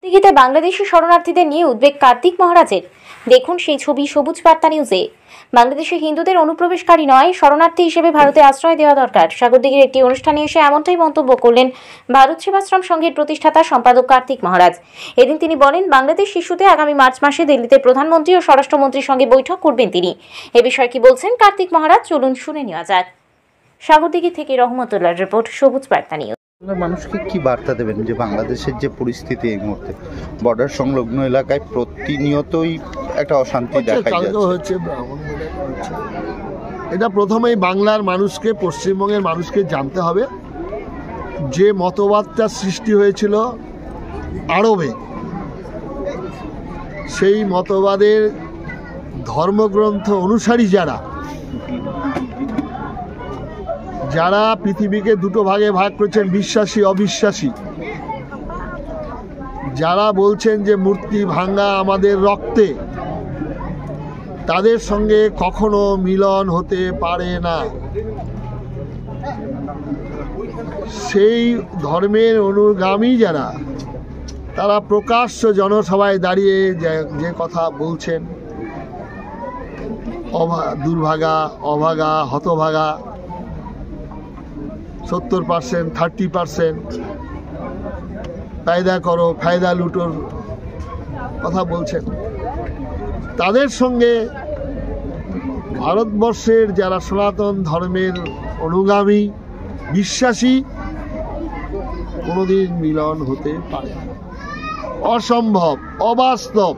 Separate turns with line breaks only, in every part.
দিঘিতে বাংলাদেশি শরণার্থীদের নিয়ে উদ্বেগ কার্তিক মহারাজের। দেখুন সেই ছবি সবুজ বার্তা নিউজে। বাংলাদেশে হিন্দুদের অনুপ্রবেশকারী নয়, শরণার্থী হিসেবে ভারতে আশ্রয় দেওয়া দরকার। সাগরদিঘির একটি অনুষ্ঠানে এসে এমনটাই মন্তব্য করলেন ভারত সেবাশ্রম সংঘের প্রতিষ্ঠাতা সম্পাদক কার্তিক মহারাজ। এদিন তিনি বলেন, বাংলাদেশ ইস্যুতে আগামী মার্চ মাসে দিল্লিতে প্রধানমন্ত্রী ও স্বরাষ্ট্রমন্ত্রীর সঙ্গে বৈঠক করবেন তিনি। এ বিষয়ে কি বলছেন কার্তিক মহারাজ, চলুন শুনে নেওয়া যাক। সাগরদিঘি থেকে রহমতুল্লাহর রিপোর্ট, সবুজ বার্তা নিউজ।
মানুষকে কি বার্তা দেবেন যে বাংলাদেশের যে পরিস্থিতি এই মুহূর্তে বর্ডার সংলগ্ন এলাকায় প্রতিনিয়তই একটা অশান্তি দেখা যাচ্ছে?
এটা প্রথমেই বাংলার মানুষকে, পশ্চিমবঙ্গের মানুষকে জানতে হবে যে মতবাদটা সৃষ্টি হয়েছিল আরবে, সেই মতবাদের ধর্মগ্রন্থ অনুসারী যারা পৃথিবীকে দুটো ভাগে ভাগ করেছেন, বিশ্বাসী অবিশ্বাসী, যারা বলছেন যে মূর্তি ভাঙা আমাদের রক্তে, তাদের সঙ্গে কখনো মিলন হতে পারে না। সেই ধর্মের অনুগামী যারা, তারা প্রকাশ্য জনসভায় দাঁড়িয়ে যে কথা বলছেন, দুর্ভাগা, অভাগা, হতভাগা, 70%, 30% ফায়দা করো, ফায়দা লুটোর কথা বলছেন, তাদের সঙ্গে ভারতবর্ষের যারা সনাতন ধর্মের অনুগামী, বিশ্বাসী, কোনোদিন মিলন হতে পারে না। অসম্ভব, অবাস্তব।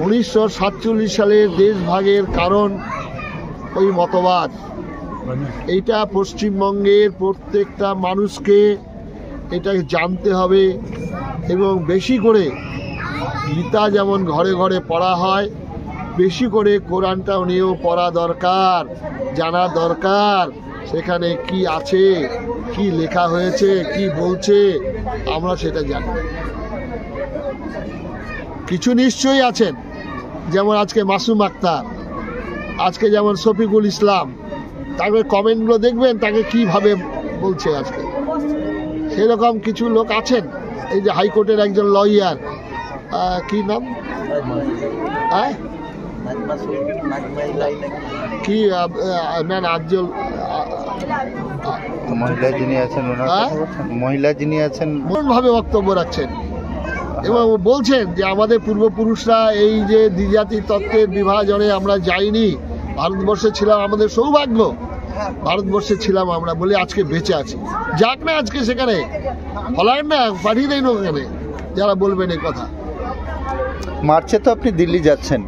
1947 সালের দেশভাগের কারণ ওই মতবাদ। এইটা পশ্চিমবঙ্গের প্রত্যেকটা মানুষকে এটা জানতে হবে এবং বেশি করে গীতা যেমন ঘরে ঘরে পড়া হয়, বেশি করে কোরআনটাও নিয়েও পড়া দরকার, জানা দরকার। সেখানে কি আছে, কি লেখা হয়েছে, কি বলছে, আমরা সেটা জানি। কিছু নিশ্চয়ই আছেন, যেমন আজকে মাসুম আক্তার, আজকে যেমন শফিকুল ইসলাম, তাকে কমেন্টগুলো দেখবেন তাকে কিভাবে বলছে আজকে। সেরকম কিছু লোক আছেন, এই যে হাইকোর্টের একজন লয়ার, কি নাম, কি
মহিলা যিনি আছেন
ভাবে বক্তব্য রাখছেন এবং বলছেন যে আমাদের পূর্বপুরুষরা এই যে দ্বিজাতি তত্ত্বের বিভাজনে আমরা যাইনি, ভারতবর্ষে ছিলাম, আমাদের সৌভাগ্য, ভারতবর্ষে ছিলাম আমরা বলে আজকে বেঁচে আছি। যাক না আজকে সেখানে ফলায়েন না, পাঠিয়ে দেয় না ওখানে যারা বলবেন এই কথা।
মার্চে তো আপনি দিল্লি যাচ্ছেন,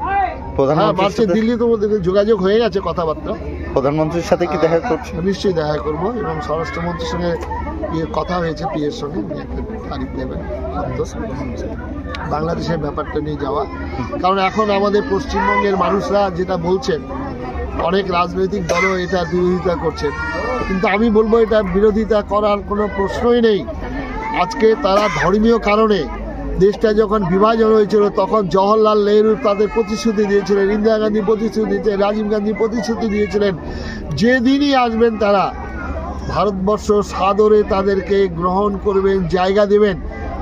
মার্চে দিল্লি তো যোগাযোগ হয়ে গেছে, কথাবার্তা।
প্রধানমন্ত্রীর সাথে কি দেখা করছেন?
নিশ্চয়ই দেখা করবো এবং স্বরাষ্ট্রমন্ত্রীর সঙ্গে কথা হয়েছে, পিএর সঙ্গে তারিখ দেবেন বাংলাদেশের ব্যাপারটা নিয়ে যাওয়া। কারণ এখন আমাদের পশ্চিমবঙ্গের মানুষরা যেটা বলছেন, অনেক রাজনৈতিক দলও এটা বিরোধিতা করছেন, কিন্তু আমি বলবো এটা বিরোধিতা করার কোনো প্রশ্নই নেই। আজকে তারা ধর্মীয় কারণে, দেশটা যখন বিভাজন হয়েছিল তখন জওহরলাল নেহরু তাদের প্রতিশ্রুতি দিয়েছিলেন, ইন্দিরা গান্ধী প্রতিশ্রুতি দিয়েছিলেন, রাজীব গান্ধী প্রতিশ্রুতি দিয়েছিলেন, যেদিনই আসবেন তারা ভারতবর্ষ সাদরে তাদেরকে গ্রহণ করবেন, জায়গা দেবেন।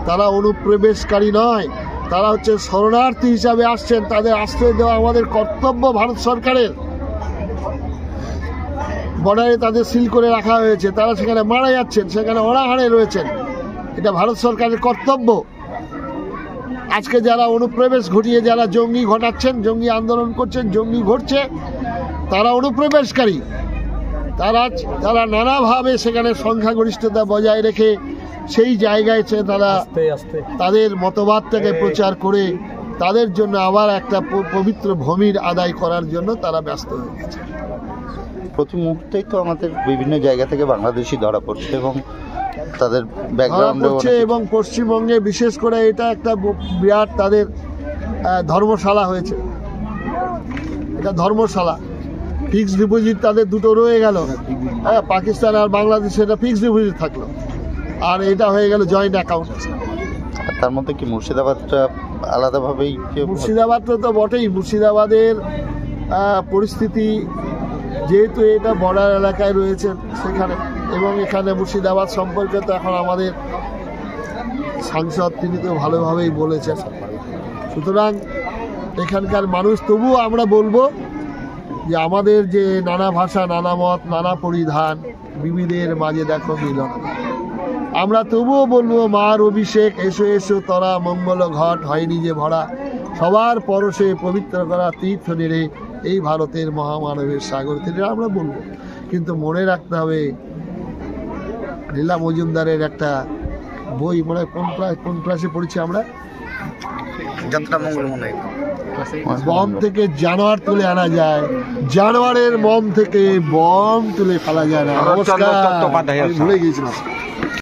তারা অনুপ্রবেশকারী নয়, তারা হচ্ছে শরণার্থী হিসাবে আসছেন। তাদের আশ্রয় দেওয়া আমাদের কর্তব্য ভারত সরকারের। বর্ডারে তাদের সিল করে রাখা হয়েছে, তারা সেখানে মারা যাচ্ছেন, সেখানে অনাহারে রয়েছেন, এটা ভারত সরকারের কর্তব্য। আজকে যারা অনুপ্রবেশ ঘটিয়ে যারা জঙ্গি ঘটাচ্ছেন, জঙ্গি আন্দোলন করছেন, জঙ্গি ঘটছে, তারা অনুপ্রবেশকারী। তারা নানাভাবে সেখানে সংখ্যাগরিষ্ঠতা বজায় রেখে সেই জায়গায় তারা তাদের মতবাদটাকে প্রচার করে তাদের জন্য আবার একটা পবিত্র ভূমির আদায় করার জন্য তারা ব্যস্ত হয়ে গেছে।
প্রতি মুহূর্তেই তো আমাদের বিভিন্ন জায়গা থেকে বাংলাদেশি ধরা পড়ছে এবং তাদের ব্যাকগ্রাউন্ড হচ্ছে, এবং পশ্চিমবঙ্গে বিশেষ করে এটা একটা বিরাট তাদের ধর্মশালা হয়েছে। এটা ধর্মশালা, ফিক্সড ডিপোজিট তাদের দুটো রয়ে গেল, পাকিস্তান আর বাংলাদেশ এটা ফিক্সড ডিপোজিট থাকলো, আর এটা হয়ে গেল জয়েন্ট অ্যাকাউন্ট। তার মধ্যে কি মুর্শিদাবাদটা আলাদাভাবেই? মুর্শিদাবাদটা তো বটেই। মুর্শিদাবাদের পরিস্থিতি, যেহেতু এটা বর্ডার এলাকায় রয়েছে সেখানে, এবং এখানে মুর্শিদাবাদ সম্পর্কে তো এখন আমাদের
সাংসদ তিনি তো ভালোভাবেই বলেছেন। সুতরাং এখানকার মানুষ, তবুও আমরা বলবো যে আমাদের যে নানা ভাষা, নানা মত, নানা পরিধান, বিবিধের মাঝে দেখো মিলন। আমরা তবুও বলবো মার অভিষেক, এসো এসো তরা মঙ্গল ঘট, হয়নি যে ভরা, সবার পরশে পবিত্র করা তীর্থ নেড়ে এই ভারতের মহামানবের সাগর তীরে আমরা বলবো। কিন্তু মনে রাখতে হবে, লীলা মজুমদারের একটা বই, মানে কোন ক্লাসে পড়েছি আমরা, বম থেকে জানোয়ার তুলে আনা যায়, জানোয়ারের মন থেকে বম তুলে ফেলা যায় না। নমস্কার, ভুলে গিয়েছিলাম।